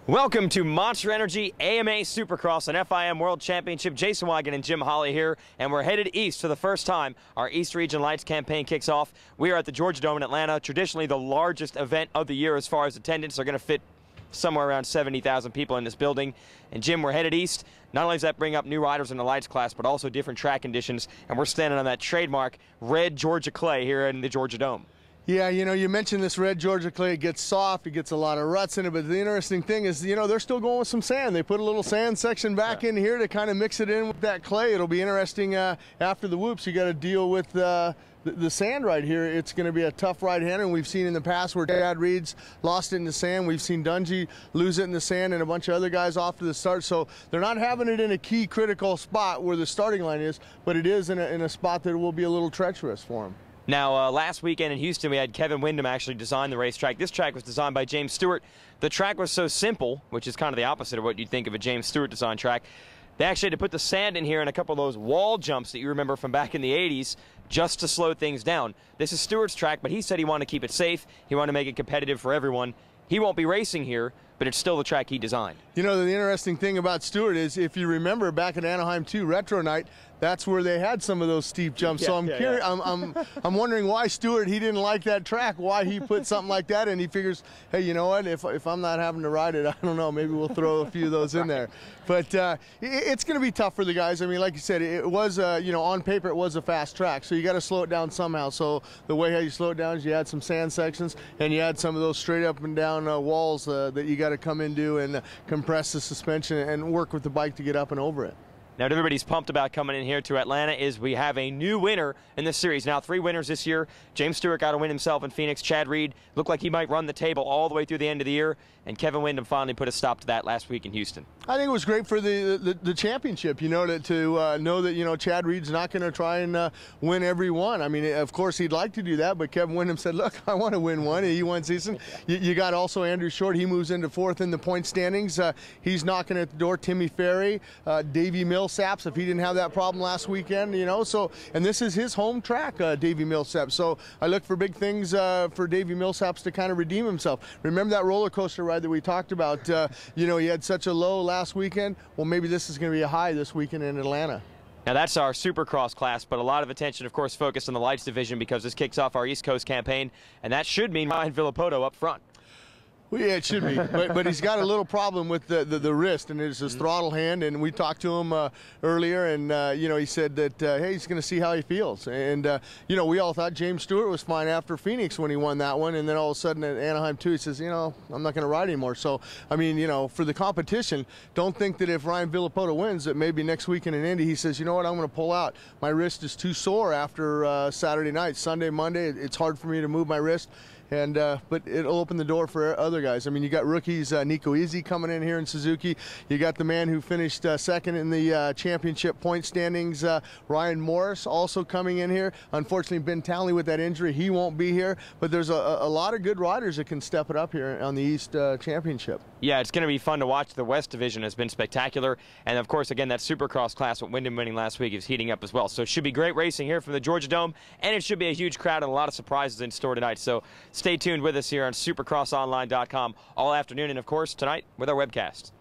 Welcome to Monster Energy AMA Supercross and FIM World Championship. Jason Weigandt and Jim Holley here, and we're headed east for the first time. Our East Region Lights campaign kicks off. We are at the Georgia Dome in Atlanta, traditionally the largest event of the year as far as attendance. They're going to fit somewhere around 70,000 people in this building. And Jim, we're headed east. Not only does that bring up new riders in the lights class, but also different track conditions. And we're standing on that trademark red Georgia clay here in the Georgia Dome. Yeah, you know, you mentioned this red Georgia clay. It gets soft, it gets a lot of ruts in it, but the interesting thing is, you know, they're still going with some sand. They put a little sand section back in here to kind of mix it in with that clay. It'll be interesting after the whoops. You got to deal with the sand right here. It's going to be a tough right-hander, and we've seen in the past where Chad Reed's lost it in the sand. We've seen Dungy lose it in the sand and a bunch of other guys off to the start. So they're not having it in a key critical spot where the starting line is, but it is in a spot that will be a little treacherous for them. Now, last weekend in Houston, we had Kevin Windham actually design the racetrack. This track was designed by James Stewart. The track was so simple, which is kind of the opposite of what you'd think of a James Stewart design track. They actually had to put the sand in here and a couple of those wall jumps that you remember from back in the 80s just to slow things down. This is Stewart's track, but he said he wanted to keep it safe. He wanted to make it competitive for everyone. He won't be racing here, but it's still the track he designed. You know, the interesting thing about Stewart is, if you remember back at Anaheim 2 Retro Night, that's where they had some of those steep jumps. So I'm curious. I'm wondering why Stewart, he didn't like that track, why he put something like that in. He figures, hey, you know what, if I'm not having to ride it, I don't know, maybe we'll throw a few of those in there. But it's going to be tough for the guys. I mean, like you said, it was, you know, on paper it was a fast track, so you got to slow it down somehow. So the way how you slow it down is you add some sand sections, and you add some of those straight up and down walls that you got to come into and compress the suspension and work with the bike to get up and over it. Now, what everybody's pumped about coming in here to Atlanta is we have a new winner in this series. Now, 3 winners this year. James Stewart got a win himself in Phoenix. Chad Reed looked like he might run the table all the way through the end of the year. And Kevin Windham finally put a stop to that last week in Houston. I think it was great for the championship, you know, to know that, you know, Chad Reed's not going to try and win every one. I mean, of course, he'd like to do that, but Kevin Windham said, look, I want to win one. He won season. You got also Andrew Short. He moves into 4th in the point standings. He's knocking at the door. Timmy Ferry, Davey Millsaps, if he didn't have that problem last weekend, you know. So, and this is his home track, Davey Millsaps. So I look for big things for Davey Millsaps to kind of redeem himself. Remember that roller coaster ride that we talked about? You know, he had such a low last weekend. Well, maybe this is going to be a high this weekend in Atlanta. Now, that's our Supercross class, but a lot of attention, of course, focused on the lights division because this kicks off our East Coast campaign, and that should mean Ryan Villopoto up front. Well, yeah, it should be, but he's got a little problem with the wrist, and it's his throttle hand. And we talked to him earlier, and you know, he said that hey, he's going to see how he feels. And you know, we all thought James Stewart was fine after Phoenix when he won that one, and then all of a sudden at Anaheim 2, he says, you know, I'm not going to ride anymore. So I mean, you know, for the competition, don't think that if Ryan Villopoto wins, that maybe next weekend in Indy, he says, you know what, I'm going to pull out. My wrist is too sore after Saturday night, Sunday, Monday. It's hard for me to move my wrist. And but it'll open the door for other guys. I mean, you got rookies, Nico Easy coming in here in Suzuki. You got the man who finished second in the championship point standings, Ryan Morris, also coming in here. Unfortunately, Ben Townley with that injury, he won't be here. But there's a lot of good riders that can step it up here on the East Championship. Yeah, it's going to be fun to watch. The West Division has been spectacular. And, of course, again, that Supercross class with Windham winning last week is heating up as well. So it should be great racing here from the Georgia Dome. And it should be a huge crowd and a lot of surprises in store tonight. So stay tuned with us here on supercrossonline.com all afternoon and, of course, tonight with our webcast.